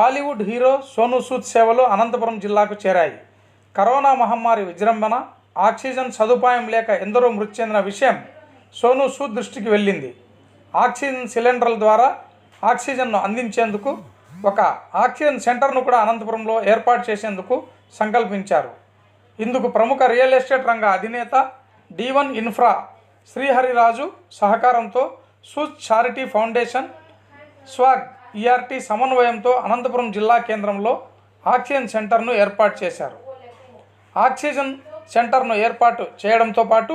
Bollywood hero Sonu Sood సేవలు అనంతపురం జిల్లాకు చేరాయి. కరోనా మహమ్మారి విజృంభణ, ఆక్సిజన్ సదుపాయం లేక ఎందరో మృతి చెందిన విషయం సోనూ సూద్ దృష్టికి వెళ్ళింది. ఆక్సిజన్ సిలిండర్ల ద్వారా ఆక్సిజన్ను అందించేందుకు ఒక ఆక్సిజన్ సెంటర్ను కూడా అనంతపురంలో ఏర్పాటు చేసేందుకు సంకల్పించారు. ఇందుకు ప్రముఖ రియల్ ఎస్టేట్ రంగ అధినేత D1 ఇన్ఫ్రా శ్రీహరిరాజు సహకారంతో Sood charity foundation, swag ERT సమన్వయంతో అనంతపురం జిల్లా కేంద్రంలో ఆక్సిజన్ సెంటర్ను ఏర్పాటు చేశారు. ఆక్సిజన్ సెంటర్ను ఏర్పాటు చేయడంతో పాటు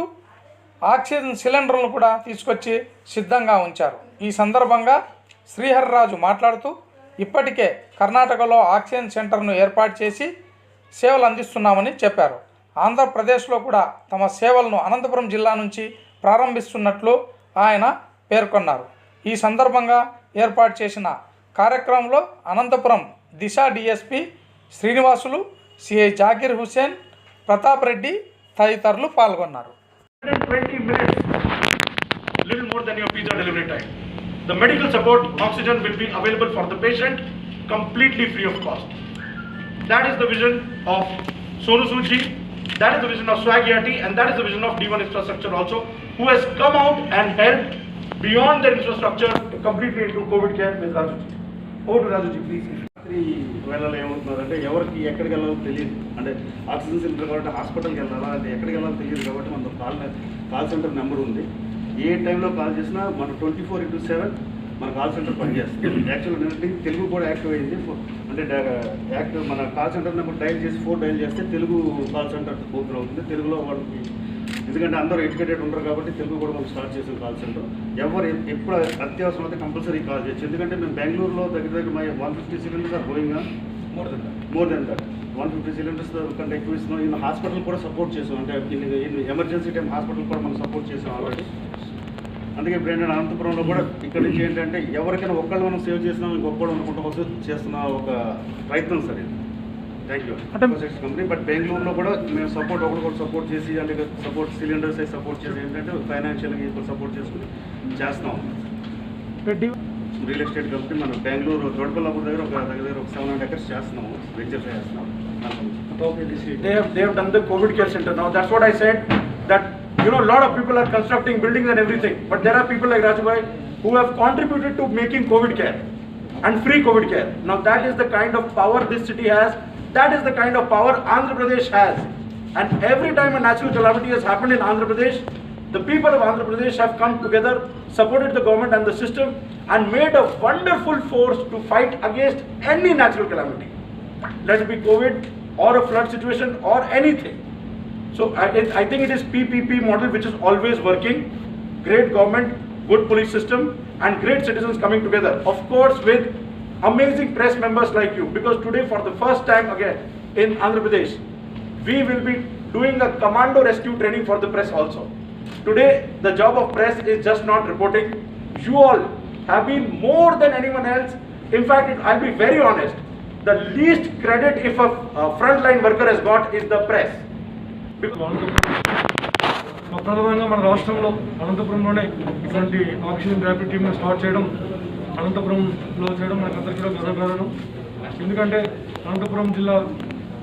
ఆక్సిజన్ సిలిండర్లను కూడా తీసుకొచ్చి సిద్ధంగా ఉంచారు. ఈ సందర్భంగా శ్రీహరిరాజు మాట్లాడుతూ, ఇప్పటికే కర్ణాటకలో ఆక్సిజన్ సెంటర్ను ఏర్పాటు చేసి సేవలు అందిస్తున్నామని చెప్పారు. ఆంధ్రప్రదేశ్లో కూడా తమ సేవలను అనంతపురం జిల్లా నుంచి ప్రారంభిస్తున్నట్లు ఆయన పేర్కొన్నారు. ఈ సందర్భంగా ఏర్పాటు చేసిన కార్యక్రమంలో అనంతపురం దిశ DSP శ్రీనివాసులు, CI జాకీర్ హుసేన్, ప్రతాప్ రెడ్డి తదితరులు పాల్గొన్నారు. 20 minutes, little more than your pizza delivery time. The medical support oxygen will be available for the patient completely free of cost. That is the vision of Sonu Sood ji, that is the vision of Swag ERT, and that is the vision of D1 Infrastructure also, who has come out and helped beyond their infrastructure completely into COVID care with Raju ji. Over to Raju ji, please. వేళలో ఏమవుతున్నారంటే ఎవరికి ఎక్కడికి వెళ్ళాలో తెలియదు. అంటే oxygen cylinder కాబట్టి హాస్పిటల్కి వెళ్ళాలా, అంటే ఎక్కడికి వెళ్ళాలో తెలియదు. కాబట్టి మన కాల్ సెంటర్ నెంబర్ ఉంది. ఏ టైంలో కాల్ చేసినా మన 24/7 మన కాల్ సెంటర్ పనిచేస్తుంది. యాక్చువల్గా తెలుగు కూడా యాక్టివ్ అయింది. అంటే యాక్టివ్ మన కాల్ సెంటర్ నెంబర్ డైల్ చేసి 4 డైల్ చేస్తే తెలుగు కాల్ సెంటర్ ఓపెన్ అవుతుంది. తెలుగులో వాళ్ళకి, ఎందుకంటే అందరూ ఎడ్యుకేటెడ్ ఉంటారు కాబట్టి తెలుగు కూడా మనం స్టార్ట్ చేసాం కాల్ సెంటర్. ఎవరు ఎప్పుడు అత్యవసరం అయితే కంపల్సరీ కాల్ చేయొచ్చు. ఎందుకంటే మేము బెంగళూరులో దగ్గర 150 cylinders are going more than that 150 cylinders కంటే ఎక్కువ ఇస్తున్నాం. ఇన్ని హాస్పిటల్ కూడా సపోర్ట్ చేసాం. అంటే ఇన్ని ఎమర్జెన్సీ టైం హాస్పిటల్ కూడా మనం సపోర్ట్ చేసాం ఆల్రెడీ. అందుకే ఇప్పుడు ఏంటంటే అనంతపురంలో కూడా ఇక్కడ నుంచి ఏంటంటే ఎవరికైనా ఒక్కళ్ళు మనం సేవ్ చేసినాం, ఇంకొకళ్ళు అనుకుంటూ వస్తూ చేస్తున్న ఒక ప్రయత్నం సార్ ఇది. Thank you company. బట్ బెంగళూరులో కూడా మేము సపోర్ట్ ఒకటి సపోర్ట్ చేసి, అంటే సపోర్ట్ సిలిండర్స్ అయితే సపోర్ట్ చేసి ఏంటంటే ఫైనాన్షియల్గా ఇప్పుడు సపోర్ట్ చేసుకుని చేస్తున్నాం. రియల్ ఎస్టేట్ కంపెనీ మనం బెంగళూరు తోటపల్లాపూర్ దగ్గర ఒక 700 acres చేస్తున్నాము, వెంచర్స్ చేస్తున్నాము. They have done the COVID care center. Now that's what I said, that you know, a lot of people are constructing buildings and everything, but there are people like Raju bhai who have contributed to making COVID care and free COVID care. Now that is the kind of power this city has. That is the kind of power Andhra Pradesh has. And every time a natural calamity has happened in Andhra Pradesh, the people of Andhra Pradesh have come together, supported the government and the system, and made a wonderful force to fight against any natural calamity. Let it be COVID or a flood situation or anything. So I think it is PPP model which is always working. Great government, good police system, and great citizens coming together. Of course, with amazing press members like you, because today for the first time again in Andhra Pradesh, we will be doing a commando rescue training for the press also. Today, the job of press is just not reporting. You all have been more than anyone else. In fact, I'll be very honest, the least credit if a frontline worker has got is the press. ప్రధానంగా మన రాష్ట్రంలో అనంతపురంలోనే ఇటువంటి oxygen rapid టీమ్ని start చేయడం, అనంతపురంలో చేయడం మనకందరికీ కూడా గర్వకారణం. ఎందుకంటే అనంతపురం జిల్లా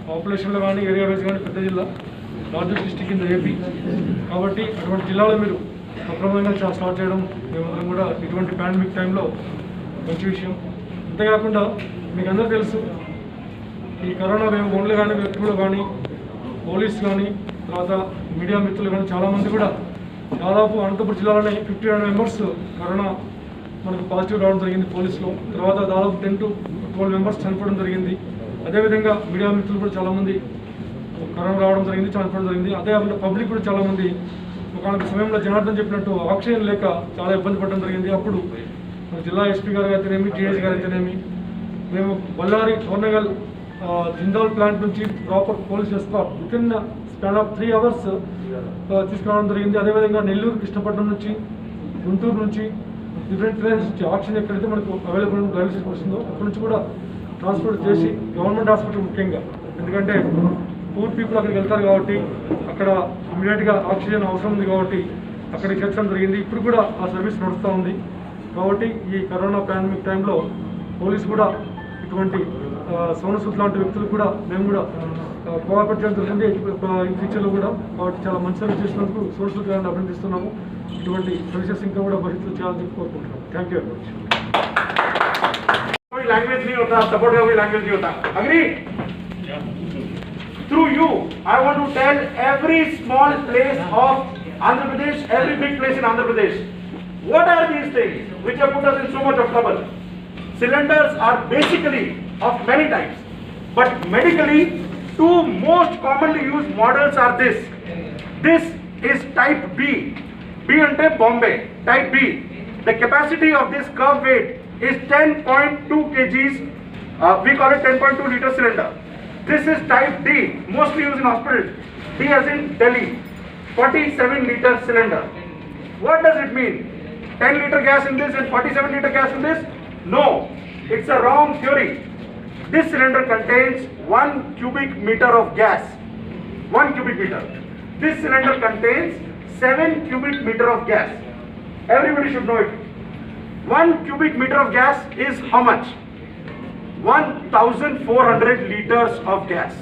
పాపులేషన్లో కానీ, ఏరియా వైజ్ కానీ పెద్ద జిల్లా, largest district in the AP. కాబట్టి అటువంటి జిల్లాలో మీరు అప్రమంగా స్టార్ట్ చేయడం మేమందరం కూడా ఇటువంటి పాండమిక్ టైంలో మంచి విషయం. అంతేకాకుండా మీకు అందరూ తెలుసు, ఈ కరోనా వేవ్ ఓన్లీ కానీ వ్యక్తులు కానీ, పోలీస్ కానీ, తర్వాత మీడియా మిత్రులు కానీ చాలామంది కూడా దాదాపు అనంతపురం జిల్లాలోనే 59 members కరోనా మనకు పాజిటివ్ రావడం జరిగింది పోలీసులో. తర్వాత దాదాపు 10 to 12 members చనిపోవడం జరిగింది. అదేవిధంగా మీడియా మిత్రులు కూడా చాలామంది కరోనా రావడం జరిగింది, చనిపోవడం జరిగింది. అదేవిధంగా పబ్లిక్ కూడా చాలామంది ఒక సమయంలో జనార్దన్ చెప్పినట్టు ఆక్సిజన్ లేక చాలా ఇబ్బంది పడడం జరిగింది. అప్పుడు మన జిల్లా SP గారు అయితేనేమి, TH గారు అయితేనేమి, మేము బళ్ళారి టోర్నగల్ జిందాల్ ప్లాంట్ నుంచి proper police escort within span of 3 hours తీసుకురావడం జరిగింది. అదేవిధంగా నెల్లూరు, కృష్ణపట్నం నుంచి, గుంటూరు నుంచి డిఫరెంట్ ట్రైన్స్ నుంచి ఆక్సిజన్ ఎక్కడైతే మనకు అవైలబుల్ రైల్వే స్టేషన్ వస్తుందో అక్కడి నుంచి కూడా ట్రాన్స్పోర్ట్ చేసి గవర్నమెంట్ హాస్పిటల్ ముఖ్యంగా, ఎందుకంటే పూర్ పీపుల్ అక్కడికి వెళ్తారు కాబట్టి అక్కడ ఇమీడియట్గా ఆక్సిజన్ అవసరం ఉంది కాబట్టి అక్కడికి చేర్చడం జరిగింది. ఇప్పుడు కూడా ఆ సర్వీస్ నడుస్తూ ఉంది. కాబట్టి ఈ కరోనా పాండమిక్ టైంలో పోలీసు కూడా ఇటువంటి సోను సూద్ లాంటి వ్యక్తులు కూడా మేము కూడా కోఆపరేట్ చేయడం జరిగింది ఈ ఫ్యూచర్లో కూడా. కాబట్టి చాలా మంచి సర్వీస్ చేసినందుకు సోను సూద్ గారిని అభినందిస్తున్నాము. ఇటువంటి సర్వీసెస్ ఇంకా కూడా భవిష్యత్తులో చేయాలని చెప్పి కోరుకుంటున్నాము. Thank you very much. कोई लैंग्वेज नहीं होता, सपोर्ट का कोई लैंग्वेज नहीं होता. Agree? Through you, I want to tell every small place of Andhra Pradesh, every big place in Andhra Pradesh, what are these things which have put us in so much of trouble? Cylinders are basically of many types, but medically, two most commonly used models are this. This is type B. B ante Bombay. Type B. The capacity of this curve weight is 10.2 kgs. We call it 10.2 liter cylinder. This is type D, mostly used in hospitals. D as in Delhi, 47 liter cylinder. What does it mean? 10 liter gas in this and 47 liter gas in this? No, it's a wrong theory. This cylinder contains 1 cubic meter of gas. 1 cubic meter. This cylinder contains 7 cubic meter of gas. Everybody should know it. 1 cubic meter of gas is how much? 1,400 liters of gas.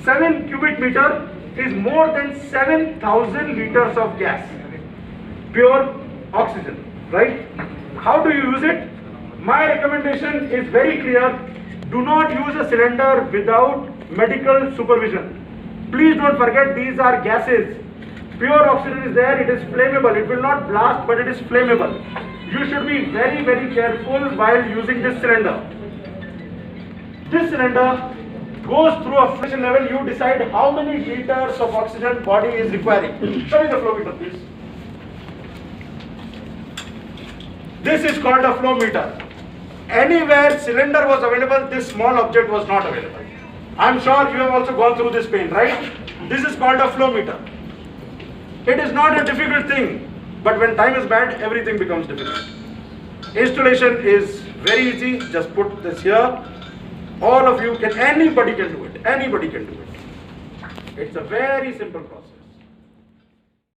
7 cubic meter is more than 7,000 liters of gas. Pure oxygen, right? How do you use it? My recommendation is very clear. Do not use a cylinder without medical supervision. Please don't forget these are gases. Pure oxygen is there, it is flammable. It will not blast, but it is flammable. You should be very, very careful while using this cylinder. This cylinder goes through a filtration level. You decide how many liters of oxygen body is requiring. Show me the flow meter, please. This is called a flow meter. Anywhere cylinder was available, this small object was not available. I'm sure you have also gone through this pain, right? This is called a flow meter. It is not a difficult thing, but when time is bad, everything becomes difficult. Installation is very easy. Just put this here. All of you can, anybody can do it. Anybody can do it. It's a very simple process.